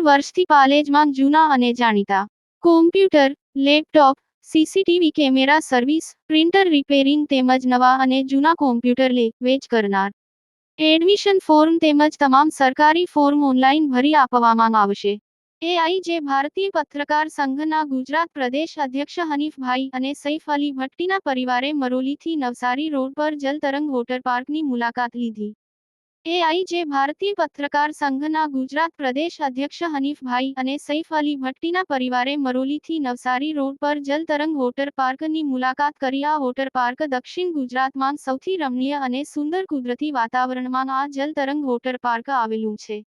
વર્ષથી પાલેજમાં જૂના અને જાણીતા computer, laptop, CCTV camera service, printer repairing તેમજ નવા અને જૂના કોમ્પ્યુટર લે વેચ કરનાર. એડમિશન ફોર્મ તેમજ તમામ સરકારી ફોર્મ ઓનલાઈન ભરી આપવામાં આવશે. એઆઈજે ભારતીય પત્રકાર સંઘના ગુજરાત પ્રદેશ અધ્યક્ષ હનીફભાઈ અને સૈફ અલી ભટ્ટીના પરિવારે મરોલીથી નવસારી રોડ પર જલતરંગ વોટર પાર્કની મુલાકાત લીધી. એઆઈજે ભારતીય પત્રકાર સંઘના ગુજરાત પ્રદેશ અધ્યક્ષ હનીફભાઈ અને સૈફ અલી ભટ્ટીના પરિવારે મરોલીથી નવસારી રોડ પર જલતરંગ વોટર પાર્કની મુલાકાત કરી. આ વોટર પાર્ક દક્ષિણ ગુજરાતમાં સૌથી રમણીય અને સુંદર કુદરતી વાતાવરણમાં આ જલતરંગ વોટર પાર્ક આવેલું છે.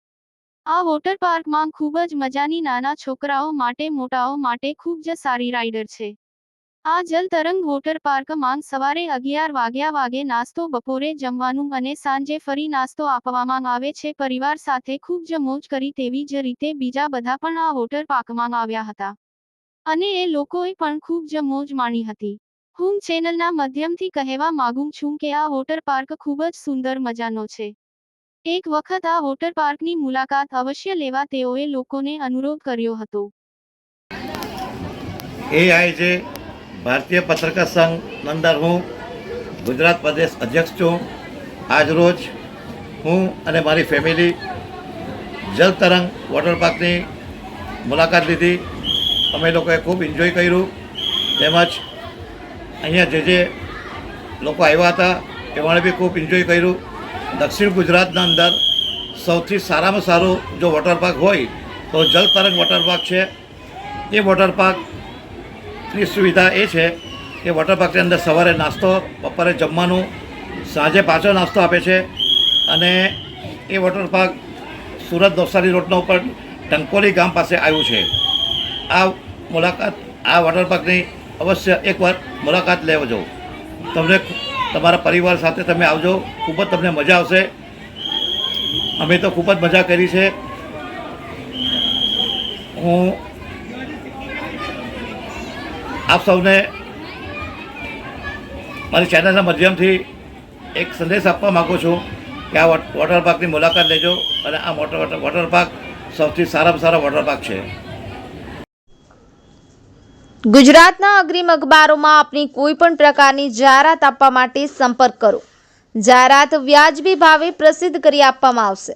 આ વોટર પાર્કમાં ખૂબ જ મજાની નાના છોકરાઓ માટે મોટાઓ માટે ખૂબ જ સારી રાઇડર છે. આ જલતરંગ વોટર પાર્કમાં સવારે 11 વાગે નાસ્તો, બપોરે જમવાનું અને સાંજે ફરી નાસ્તો આપવામાં આવે છે. પરિવાર સાથે ખૂબ જ મોજ કરી તેવી જ રીતે બીજા બધા પણ આ વોટર પાર્કમાં આવ્યા હતા અને એ લોકોએ પણ ખૂબ જ મોજ માણી હતી. હું ચેનલના માધ્યમથી કહેવા માંગુ છું કે આ વોટર પાર્ક ખૂબ જ સુંદર મજાનો છે. એક વખત આ વોટર પાર્કની મુલાકાત અવશ્ય લેવા તેઓએ લોકોને અનુરોધ કર્યો હતો. એઆઈજે ભારતીય પત્રકાર સંઘ અંદર હું ગુજરાત પ્રદેશ અધ્યક્ષ છું. આજરોજ હું અને મારી ફેમિલી જલતરંગ વોટર પાર્કની મુલાકાત લીધી. અમે લોકોએ ખૂબ એન્જોય કર્યું. તેમજ અહીંયા જે લોકો આવ્યા હતા એમણે બી ખૂબ એન્જોય કર્યું. દક્ષિણ ગુજરાતના અંદર સૌથી સારામાં સારું જો વોટર પાર્ક હોય તો જલતરંગ વોટર પાર્ક છે. એ વોટર પાર્કની સુવિધા એ છે કે વોટર પાર્કની અંદર સવારે નાસ્તો, બપોરે જમવાનું, સાંજે પાછો નાસ્તો આપે છે. અને એ વોટર પાર્ક સુરત નવસારી રોડના ઉપર ટંકોલી ગામ પાસે આવ્યું છે. આ વોટર પાર્કની અવશ્ય એકવાર મુલાકાત લેવજો. તમને તમારા પરિવાર સાથે તમે આવજો, ખૂબ જ તમને મજા આવશે. અમે તો ખૂબ જ મજા કરી છે. હું આપ સૌને મારી ચેનલના માધ્યમથી એક સંદેશ આપવા માગું છું કે આ વોટર પાર્કની મુલાકાત લેજો અને આ વોટર પાર્ક સૌથી સારામાં સારા વોટર પાર્ક છે. ગુજરાતના અગ્રીમ અખબારોમાં આપની કોઈ પણ પ્રકારની જાહેરાત આપવા માટે સંપર્ક કરો. જાહેરાત વ્યાજબી ભાવે પ્રસિદ્ધ કરી આપવામાં આવશે.